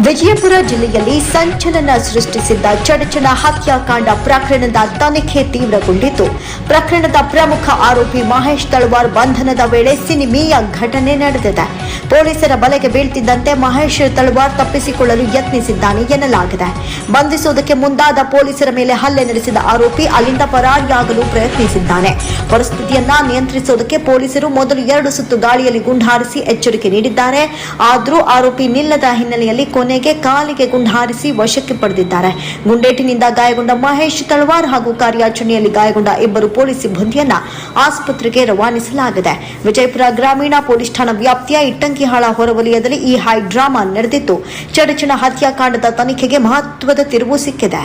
ವಿಜಯಪುರ ಜಿಲ್ಲೆಯಲ್ಲಿ ಸಂಚಲನ ಸೃಷ್ಟಿಸಿದ್ದ ಚಡಚಣ ಹತ್ಯಾಕಾಂಡ ಪ್ರಕರಣದ ತನಿಖೆ ತೀವ್ರಗೊಂಡಿದ್ದು, ಪ್ರಕರಣದ ಪ್ರಮುಖ ಆರೋಪಿ ಮಹೇಶ್ ತಳವಾರ್ ಬಂಧನದ ವೇಳೆ ಸಿನಿಮೀಯ ಘಟನೆ ನಡೆದಿದೆ. ಪೊಲೀಸರ ಬಲೆಗೆ ಬೀಳ್ತಿದ್ದಂತೆ ಮಹೇಶ್ ತಳವಾರ್ ತಪ್ಪಿಸಿಕೊಳ್ಳಲು ಯತ್ನಿಸಿದ್ದಾನೆ ಎನ್ನಲಾಗಿದೆ. ಬಂಧಿಸುವುದಕ್ಕೆ ಮುಂದಾದ ಪೊಲೀಸರ ಮೇಲೆ ಹಲ್ಲೆ ನಡೆಸಿದ ಆರೋಪಿ ಅಲ್ಲಿಂದ ಪರಾರಿಯಾಗಲು ಪ್ರಯತ್ನಿಸಿದ್ದಾನೆ. ಪರಿಸ್ಥಿತಿಯನ್ನ ನಿಯಂತ್ರಿಸುವುದಕ್ಕೆ ಪೊಲೀಸರು ಮೊದಲು 2 ಸುತ್ತು ಗಾಳಿಯಲ್ಲಿ ಗುಂಡಾರಿಸಿ ಎಚ್ಚರಿಕೆ ನೀಡಿದ್ದಾರೆ. ಆದರೂ ಆರೋಪಿ ನಿಲ್ಲದ ಹಿನ್ನೆಲೆಯಲ್ಲಿ ಕೊನೆಗೆ ಕಾಲಿಗೆ ಗುಂಡಾರಿಸಿ ವಶಕ್ಕೆ ಪಡೆದಿದ್ದಾರೆ. ಗುಂಡೇಟಿನಿಂದ ಗಾಯಗೊಂಡ ಮಹೇಶ್ ತಳವಾರ್ ಹಾಗೂ ಕಾರ್ಯಾಚರಣೆಯಲ್ಲಿ ಗಾಯಗೊಂಡ 2 ಪೊಲೀಸ್ ಸಿಬ್ಬಂದಿಯನ್ನ ಆಸ್ಪತ್ರೆಗೆ ರವಾನಿಸಲಾಗಿದೆ. ವಿಜಯಪುರ ಗ್ರಾಮೀಣ ಪೊಲೀಸ್ ಠಾಣಾ ವ್ಯಾಪ್ತಿಯ ಇಟ್ಟಂಗಿಹಾಳ ಹೊರವಲಯದಲ್ಲಿ ಈ ಹೈ ಡ್ರಾಮಾ ನಡೆದಿದ್ದು, ಚಡಚಣ ಹತ್ಯಾಕಾಂಡದ ತನಿಖೆಗೆ ಮಹತ್ವದ ತಿರುವು ಸಿಕ್ಕಿದೆ.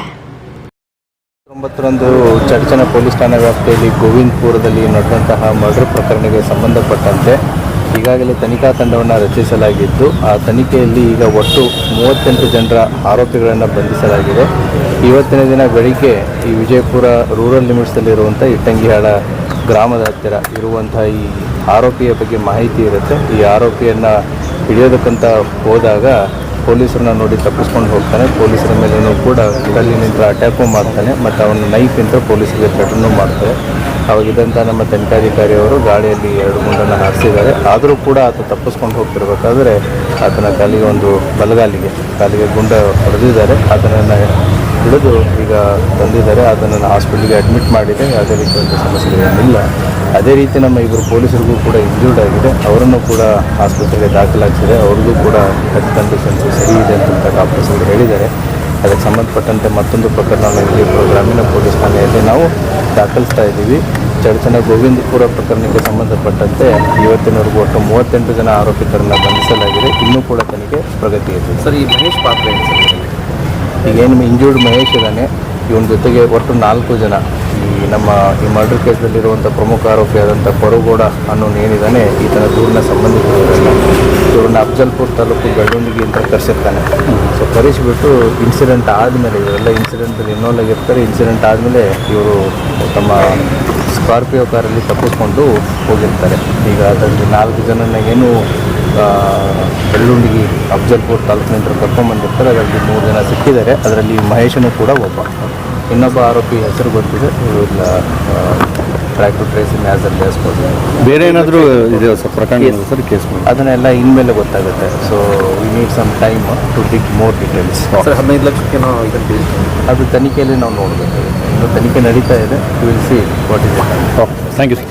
9ರಂದು ಚಡಚಣ ಪೊಲೀಸ್ ಠಾಣಾ ವ್ಯಾಪ್ತಿಯಲ್ಲಿ ಗೋವಿಂದಪುರದಲ್ಲಿ ನಡೆದಂತಹ ಮರ್ಡರ್ ಪ್ರಕರಣಕ್ಕೆ ಸಂಬಂಧಪಟ್ಟಂತೆ ಈಗಾಗಲೇ ತನಿಖಾ ತಂಡವನ್ನು ರಚಿಸಲಾಗಿದ್ದು, ಆ ತನಿಖೆಯಲ್ಲಿ ಈಗ ಒಟ್ಟು 38 ಜನರ ಆರೋಪಿಗಳನ್ನು ಬಂಧಿಸಲಾಗಿದೆ. ಇವತ್ತಿನ ದಿನ ಬೆಳಿಗ್ಗೆ ಈ ವಿಜಯಪುರ ರೂರಲ್ ಲಿಮಿಟ್ಸಲ್ಲಿರುವಂಥ ಇಟ್ಟಂಗಿಹಾಳ ಗ್ರಾಮದ ಹತ್ತಿರ ಇರುವಂತಹ ಈ ಆರೋಪಿಯ ಬಗ್ಗೆ ಮಾಹಿತಿ ಇರುತ್ತೆ. ಈ ಆರೋಪಿಯನ್ನು ಹಿಡಿಯೋದಕ್ಕಂತ ಹೋದಾಗ ಪೊಲೀಸರನ್ನ ನೋಡಿ ತಪ್ಪಿಸ್ಕೊಂಡು ಹೋಗ್ತಾನೆ. ಪೊಲೀಸರ ಮೇಲೂ ಕೂಡ ಕಲ್ಲಿನಿಂದ ಅಟ್ಯಾಕು ಮಾಡ್ತಾನೆ ಮತ್ತು ಅವನು ನೈಫಿಂದ ಪೊಲೀಸರಿಗೆ ಥ್ರೆಟನ್ನು ಮಾಡ್ತಾರೆ. ಅವಾಗಿದ್ದಂಥ ನಮ್ಮ ತನಿಖಾಧಿಕಾರಿ ಅವರು ಗಾಳಿಯಲ್ಲಿ 2 ಗುಂಡನ್ನು ಹಾರಿಸಿದ್ದಾರೆ. ಆದರೂ ಕೂಡ ಆತ ತಪ್ಪಿಸ್ಕೊಂಡು ಹೋಗ್ತಿರ್ಬೇಕಾದ್ರೆ ಆತನ ಕಾಲಿಗೆ ಗುಂಡ ಹೊಡೆದಿದ್ದಾರೆ. ಆತನನ್ನು ಹಿಡಿದು ಈಗ ತಂದಿದ್ದಾರೆ. ಅದನ್ನು ಹಾಸ್ಪಿಟಲ್ಗೆ ಅಡ್ಮಿಟ್ ಮಾಡಿದೆ. ಯಾವುದೇ ರೀತಿಯಾದ ಸಮಸ್ಯೆಗಳೇನಿಲ್ಲ. ಅದೇ ರೀತಿ ನಮ್ಮ 2 ಪೊಲೀಸರಿಗೂ ಕೂಡ ಇಂಜೂರ್ಡ್ ಆಗಿದೆ. ಅವರನ್ನು ಕೂಡ ಆಸ್ಪತ್ರೆಗೆ ದಾಖಲಾಗಿಸಿದೆ. ಅವ್ರಿಗೂ ಕೂಡ ಹೆಲ್ತ್ ಕಂಡೀಷನ್ಸ್ ಸರಿ ಇದೆ ಅಂತ ಡಾಕ್ಟರ್ಸ್ ಅವರು ಹೇಳಿದ್ದಾರೆ. ಅದಕ್ಕೆ ಸಂಬಂಧಪಟ್ಟಂತೆ ಮತ್ತೊಂದು ಪ್ರಕರಣವನ್ನು ವಿಜಯಪುರ ಗ್ರಾಮೀಣ ಪೊಲೀಸ್ ಠಾಣೆಯಲ್ಲಿ ನಾವು ದಾಖಲಿಸ್ತಾ ಇದ್ದೀವಿ. ಚಡಚಣ ಗೋವಿಂದಪುರ ಪ್ರಕರಣಕ್ಕೆ ಸಂಬಂಧಪಟ್ಟಂತೆ ಇವತ್ತಿನವರೆಗೂ ಒಟ್ಟು 38 ಜನ ಆರೋಪಿತರನ್ನು ಬಂಧಿಸಲಾಗಿದೆ. ಇನ್ನೂ ಕೂಡ ತನಿಖೆ ಪ್ರಗತಿ ಇದೆ. ಸರ್, ಈ ಮಹೇಶ್ ಪಾತ್ರ ಏನು ಸರ್? ಈಗೇನು ಇಂಜೂರ್ಡ್ ಮಹೇಶ್ ಇದ್ದಾನೆ, ಇವನ ಜೊತೆಗೆ ಒಟ್ಟು 4 ಜನ ಈ ಮರ್ಡರ್ ಕೇಸಲ್ಲಿರುವಂಥ ಪ್ರಮುಖ ಆರೋಪಿಯಾದಂಥ ಕೊರಗೋಡ ಅನ್ನೋನು ಏನಿದ್ದಾನೆ, ಈತನ ದೂರಿನ ಸಂಬಂಧಿಕರಲ್ಲ. ಇವ್ರನ್ನ ಅಫಜಲ್ಪುರ ತಾಲೂಕು ಬೆಳ್ಳುಂಡಿಗೆ ಅಂತ ಕರೆಸಿರ್ತಾನೆ. ಸೊ ಕರೆಸಿಬಿಟ್ಟು ಇನ್ಸಿಡೆಂಟ್ ಆದಮೇಲೆ ಇವರೆಲ್ಲ ಇನ್ಸಿಡೆಂಟಲ್ಲಿ ಇನ್ವಾಲ್ವ್ ಆಗಿರ್ತಾರೆ. ಇನ್ಸಿಡೆಂಟ್ ಆದಮೇಲೆ ಇವರು ತಮ್ಮ ಸ್ಕಾರ್ಪಿಯೋ ಕಾರಲ್ಲಿ ತಪ್ಪಿಸ್ಕೊಂಡು ಹೋಗಿರ್ತಾರೆ. ಈಗ ಅದರಲ್ಲಿ 4 ಜನನ ಏನು ಬೆಳ್ಳುಂಡಿಗೆ ಅಫಜಲ್ಪುರ ತಾಲೂಕಿನಿಂದ ಕರ್ಕೊಂಡ್ಬಂದಿರ್ತಾರೆ. ಅದರಲ್ಲಿ 3 ಜನ ಸಿಕ್ಕಿದ್ದಾರೆ. ಅದರಲ್ಲಿ ಮಹೇಶನು ಕೂಡ ಒಬ್ಬ. ಇನ್ನೊಬ್ಬ ಆರೋಪಿ ಹೆಸರು ಗೊತ್ತಿದೆ. ಇವೆಲ್ಲ track to trace in as early as possible. ಬೇರೆ ಏನಾದರೂ ಇದೆ ಪ್ರಕರಣ ಸರ್ ಕೇಸ್? ಅದನ್ನೆಲ್ಲ ಇನ್ಮೇಲೆ ಗೊತ್ತಾಗುತ್ತೆ. So we need some time to dig more details. Sir, 15 ಲಕ್ಷಕ್ಕೆ ನಾವು ಇದನ್ನು ಅದು ತನಿಖೆಯಲ್ಲಿ ನಾವು ನೋಡಬೇಕಾಗುತ್ತೆ. ಇನ್ನು ತನಿಖೆ ನಡೀತಾ ಇದೆ. Will see what is it. Thank you sir.